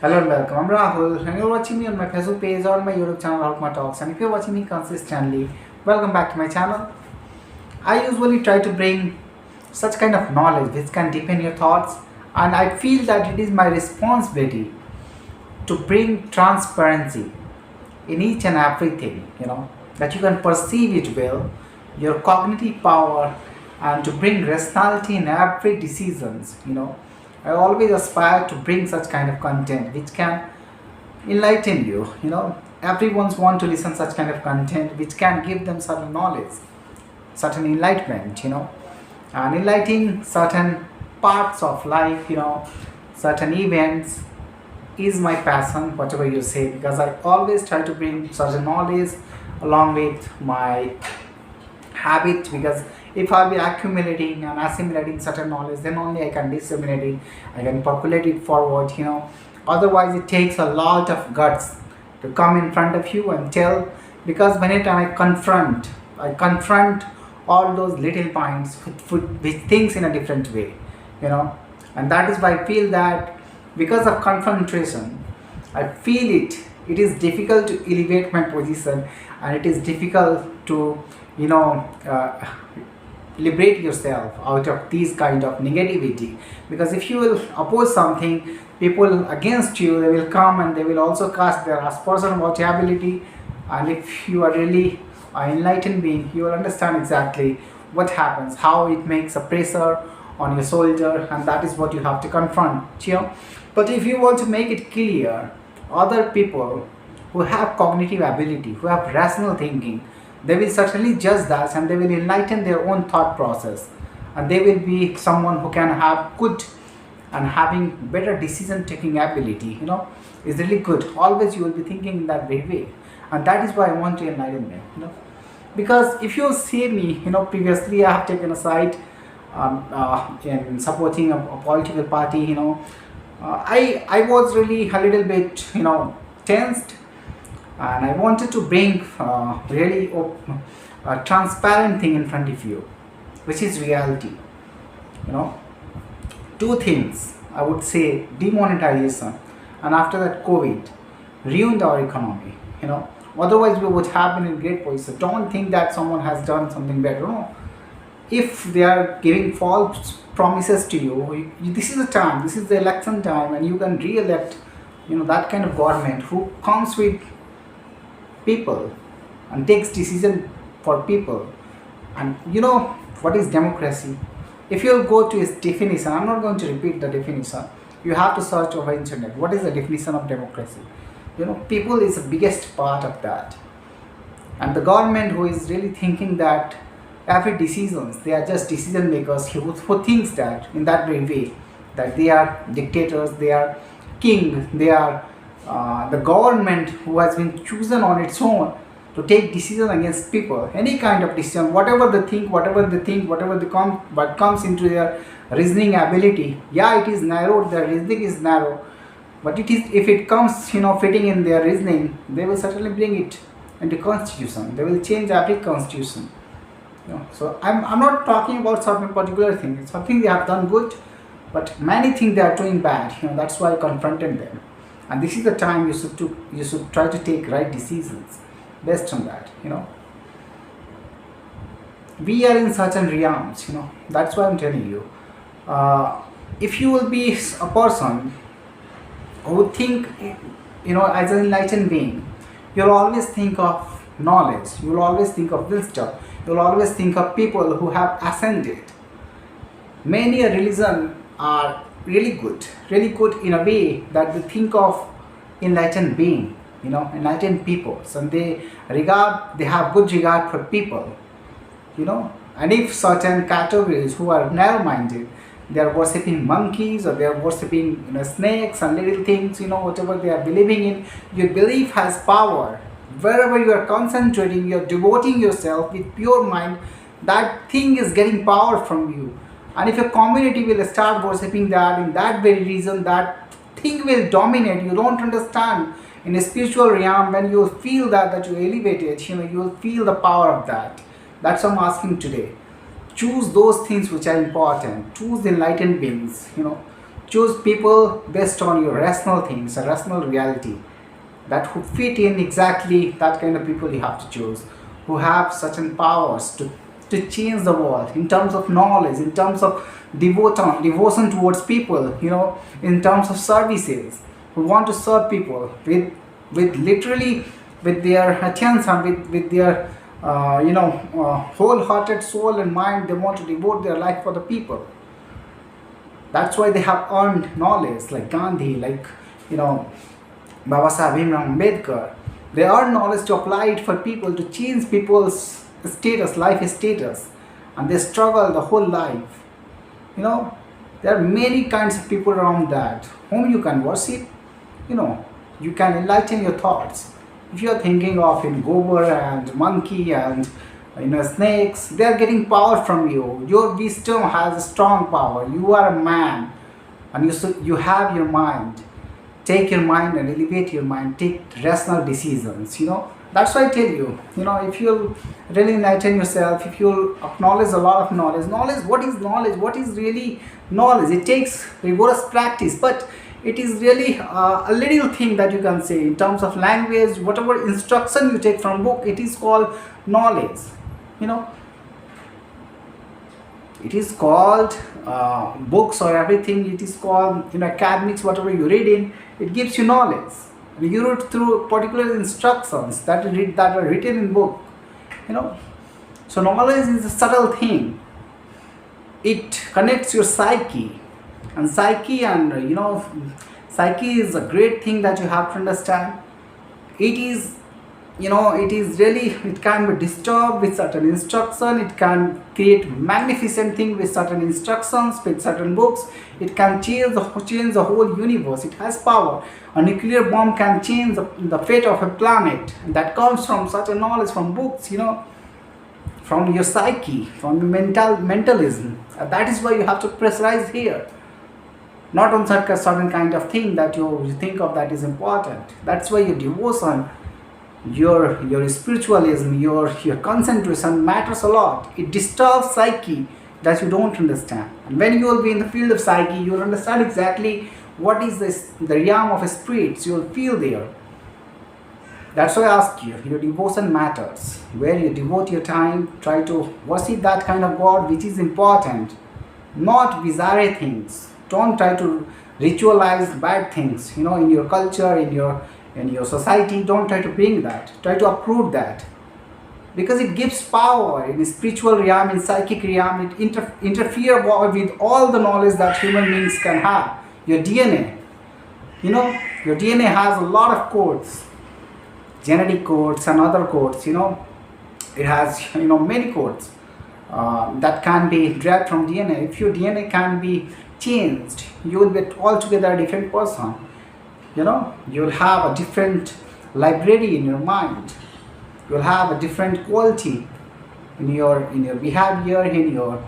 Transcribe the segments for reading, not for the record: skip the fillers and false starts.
Hello and welcome. I'm Rahul, and you're watching me on my Facebook page or my YouTube channel, Outma Talks. And if you're watching me consistently, welcome back to my channel. I usually try to bring such kind of knowledge which can deepen your thoughts, and I feel that it is my responsibility to bring transparency in each and everything, that you can perceive it well, your cognitive power, and to bring rationality in every decisions. I always aspire to bring such kind of content which can enlighten you. Everyone's want to listen such kind of content which can give them certain knowledge, certain enlightenment, and enlightening certain parts of life, certain events is my passion, whatever you say, because I always try to bring certain knowledge along with my habit, because if I'll be accumulating and assimilating certain knowledge, then only I can disseminate it, I can populate it forward. Otherwise it takes a lot of guts to come in front of you and tell, because when it I confront all those little points with things in a different way, and that is why I feel that because of confrontation, I feel it is difficult to elevate my position, and it is difficult to you know uh, liberate yourself out of these kind of negativity, because if you will oppose something, people against you, they will come and they will also cast their aspersion about your ability. And if you are really an enlightened being, you will understand exactly what happens, how it makes a pressure on your soldier, and that is what you have to confront. But if you want to make it clear, other people who have cognitive ability, who have rational thinking, they will certainly judge that, and they will enlighten their own thought process, and they will be someone who can have good and having better decision taking ability, is really good. Always you will be thinking in that way, and that is why I want to enlighten them. Because if you see me, previously I have taken a side in supporting a political party. I was really a little bit tensed, and I wanted to bring really a transparent thing in front of you, which is reality. You know, Two things I would say: demonetization, and after that, COVID ruined our economy. Otherwise we would have been in great position. Don't think that someone has done something better. No, if they are giving false promises to you, this is the time, this is the election time, and you can re-elect that kind of government who comes with people and takes decision for people. And what is democracy? If you go to its definition, I'm not going to repeat the definition, you have to search over internet what is the definition of democracy. People is the biggest part of that, and the government who is really thinking that every decisions, they are just decision makers who thinks that in that very way, that they are dictators, they are king, they are the government who has been chosen on its own to take decision against people, any kind of decision, whatever they come, what comes into their reasoning ability. Yeah, it is narrow, their reasoning is narrow, but it is, if it comes fitting in their reasoning, they will certainly bring it into constitution, they will change every constitution. So I'm not talking about certain particular thing. It's something they have done good, but many things they are doing bad. That's why I confronted them. And this is the time you should try to take right decisions based on that. We are in certain realms. That's why I'm telling you. If you will be a person who would think, as an enlightened being, you'll always think of knowledge. You'll always think of wisdom. You'll always think of people who have ascended. Many a religion are really good in a way that they think of enlightened being, enlightened people. So they have good regard for people. And if certain categories who are narrow-minded, they are worshipping monkeys, or they are worshipping snakes and little things, whatever they are believing in, your belief has power. Wherever you are concentrating, you are devoting yourself with pure mind, that thing is getting power from you. And if a community will start worshipping that, in that very reason, that thing will dominate. You don't understand, in a spiritual realm, when you feel that you elevated, you will feel the power of that. That's what I'm asking today. Choose those things which are important. Choose enlightened beings. choose people based on your rational things, a rational reality that who fit in exactly that kind of people you have to choose, who have certain powers to change the world in terms of knowledge, in terms of devotion towards people, in terms of services, who want to serve people with literally with their attention, with their wholehearted soul and mind. They want to devote their life for the people. That's why they have earned knowledge, like Gandhi, like you know Baba Sahib Ambedkar. They earn knowledge to apply it for people, to change people's status, life status, and they struggle the whole life. You know, there are many kinds of people around that whom you can worship. You know, you can enlighten your thoughts. If you are thinking of in gobar and monkey and snakes, they are getting power from you. Your wisdom has a strong power. You are a man, and you have your mind. Take your mind and elevate your mind. Take rational decisions. That's why I tell you. If you'll really enlighten yourself, if you'll acknowledge a lot of knowledge. What is knowledge? What is really knowledge? It takes rigorous practice, but it is really a little thing that you can say in terms of language. Whatever instruction you take from book, it is called knowledge. It is called books or everything. It is called academics. Whatever you read in, it gives you knowledge. And you read through particular instructions that are written in book. So knowledge is a subtle thing. It connects your psyche, and psyche is a great thing that you have to understand. It is really, it can be disturbed with certain instruction. It can create magnificent thing with certain instructions, with certain books. It can change the whole universe. It has power. A nuclear bomb can change the fate of a planet. And that comes from such a knowledge, from books, from your psyche, from your mentalism. That is why you have to pressurize here. Not on certain kind of thing that you think of that is important. That's why your devotion, your spiritualism, your concentration matters a lot. It disturbs psyche that you don't understand. And when you will be in the field of psyche, you will understand exactly what is the realm of spirits. You will feel there. That's why I ask you, your devotion matters. Where you devote your time, try to worship that kind of God which is important, not bizarre things. Don't try to ritualize bad things, in your culture, in your society. Don't try to bring that. Try to uproot that. Because it gives power in spiritual realm, in psychic realm. It interfere with all the knowledge that human beings can have. Your DNA. Your DNA has a lot of codes. Genetic codes and other codes. It has many codes that can be derived from DNA. If your DNA can be changed, you will be altogether a different person. You'll have a different library in your mind. You'll have a different quality in your behavior, in your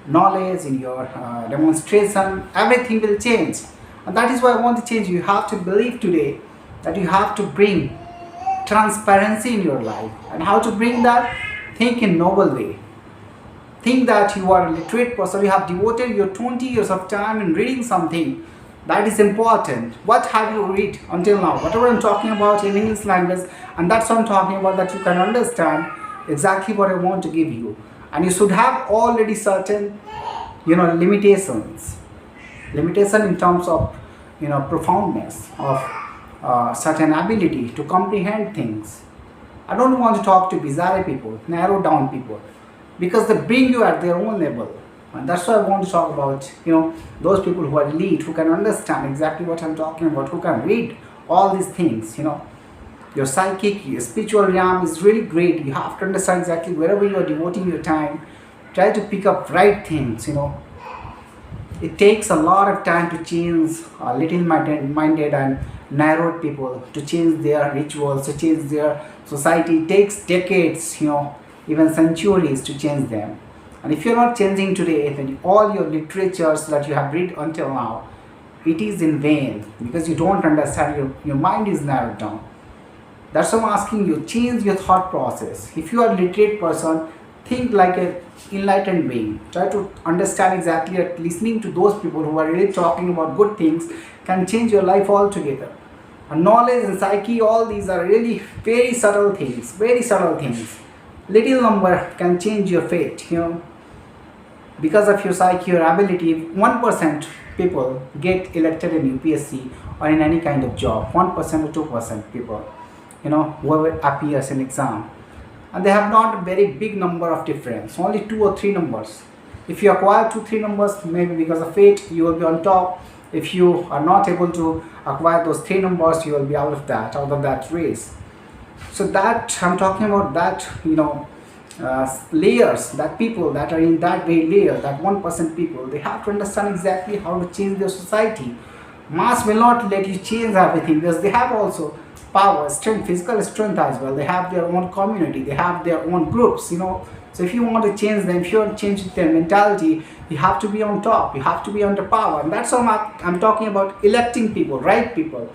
knowledge, in your demonstration. Everything will change, and that is why I want to change. You have to believe today that you have to bring transparency in your life. And how to bring that? Think in noble way. Think that you are a literate person. You have devoted your 20 years of time in reading something. That is important. What have you read until now? Whatever I'm talking about in English language, and that's what I'm talking about, that you can understand exactly what I want to give you. And you should have already certain, limitations. Limitation in terms of, profoundness, of certain ability to comprehend things. I don't want to talk to bizarre people, narrow down people, because they bring you at their own level. And that's why I want to talk about, those people who are elite, who can understand exactly what I'm talking about, who can read all these things. Your psychic, your spiritual realm is really great. You have to understand exactly wherever you are devoting your time. Try to pick up right things. It takes a lot of time to change little-minded and narrowed people, to change their rituals, to change their society. It takes decades, even centuries to change them. And if you're not changing today, then all your literatures that you have read until now, it is in vain, because you don't understand. Your mind is narrowed down. That's why I'm asking you, change your thought process. If you are a literate person, think like a enlightened being. Try to understand exactly that listening to those people who are really talking about good things can change your life altogether. And knowledge and psyche, all these are really very subtle things, very subtle things. Little number can change your fate, because of your psyche or ability. If 1% people get elected in UPSC or in any kind of job, 1% or 2% people, whoever appears in exam, and they have not a very big number of difference, only 2 or 3 numbers. If you acquire 2 3 numbers, maybe because of fate you will be on top. If you are not able to acquire those 3 numbers, you will be out of that race. So that I'm talking about, that layers, that people that are in that way layer, that 1% people, they have to understand exactly how to change their society. Mass will not let you change everything, because they have also power, strength, physical strength as well. They have their own community, they have their own groups. So if you want to change them, if you want to change their mentality, you have to be on top, you have to be under power. And that's how I'm talking about electing people, right people,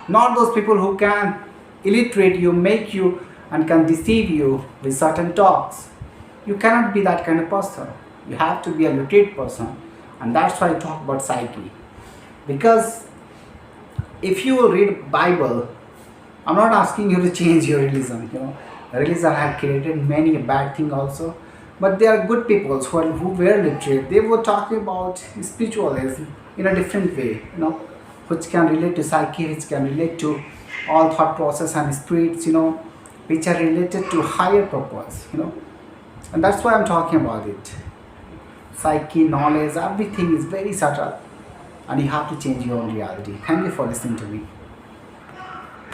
not those people who can illiterate you, make you, and can deceive you with certain talks. You cannot be that kind of person. You have to be a literate person. And that's why I talk about psyche. Because if you read Bible, I'm not asking you to change your religion. Religion have created many bad things also. But there are good people who were literate. They were talking about spiritualism in a different way, which can relate to psyche, which can relate to all thought process and spirits, which are related to higher purpose, and that's why I'm talking about it. Psyche, knowledge, everything is very subtle, and you have to change your own reality. Thank you for listening to me.